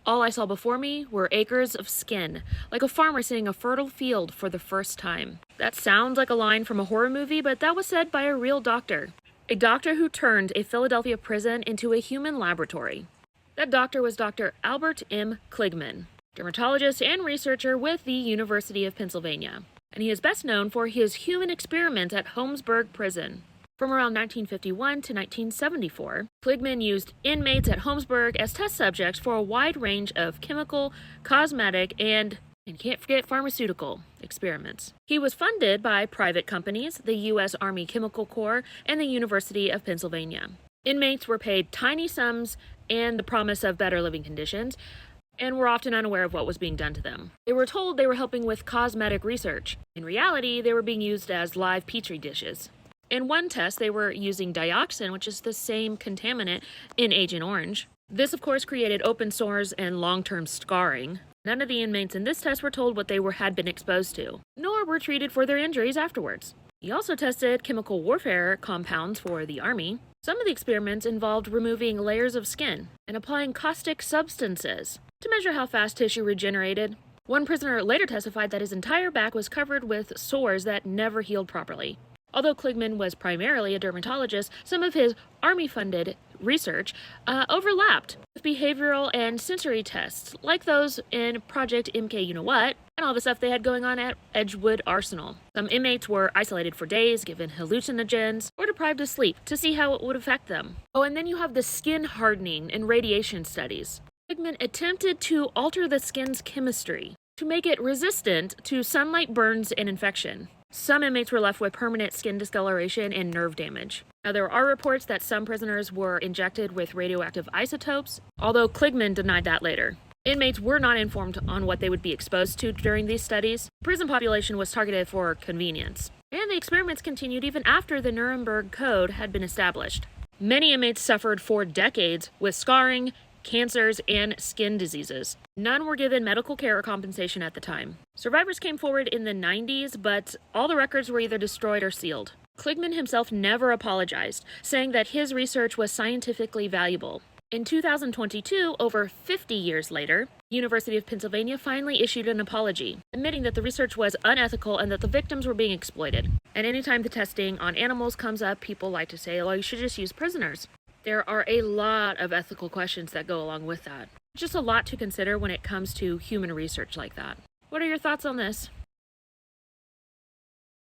All I saw before me were acres of skin, like a farmer seeing a fertile field for the first time. That sounds like a line from a horror movie, but that was said by a real doctor. A doctor who turned a Philadelphia prison into a human laboratory. That doctor was Dr. Albert M. Kligman, dermatologist and researcher with the University of Pennsylvania, and he is best known for his human experiments at Holmesburg Prison. From around 1951 to 1974, Kligman used inmates at Holmesburg as test subjects for a wide range of chemical, cosmetic, and can't forget pharmaceutical experiments. He was funded by private companies, the U.S. Army Chemical Corps, and the University of Pennsylvania. Inmates were paid tiny sums and the promise of better living conditions, and were often unaware of what was being done to them. They were told they were helping with cosmetic research. In reality, they were being used as live petri dishes. In one test, they were using dioxin, which is the same contaminant in Agent Orange. This, of course, created open sores and long-term scarring. None of the inmates in this test were told what they had been exposed to, nor were treated for their injuries afterwards. He also tested chemical warfare compounds for the Army. Some of the experiments involved removing layers of skin and applying caustic substances to measure how fast tissue regenerated. One prisoner later testified that his entire back was covered with sores that never healed properly. Although Kligman was primarily a dermatologist, some of his Army-funded research overlapped with behavioral and sensory tests, like those in Project MK-You-Know-What, and all the stuff they had going on at Edgewood Arsenal. Some inmates were isolated for days, given hallucinogens, or deprived of sleep to see how it would affect them. Oh, and then you have the skin hardening and radiation studies. Kligman attempted to alter the skin's chemistry to make it resistant to sunlight burns and infection. Some inmates were left with permanent skin discoloration and nerve damage. Now, there are reports that some prisoners were injected with radioactive isotopes, although Kligman denied that later. Inmates were not informed on what they would be exposed to during these studies. The prison population was targeted for convenience, and the experiments continued even after the Nuremberg Code had been established. Many inmates suffered for decades with scarring, cancers, and skin diseases. None were given medical care or compensation at the time. Survivors came forward in the 90s, but all the records were either destroyed or sealed. Kligman himself never apologized, saying that his research was scientifically valuable. In 2022, over 50 years later, the University of Pennsylvania finally issued an apology, admitting that the research was unethical and that the victims were being exploited. And anytime the testing on animals comes up, people like to say, well, you should just use prisoners. There are a lot of ethical questions that go along with that. Just a lot to consider when it comes to human research like that. What are your thoughts on this?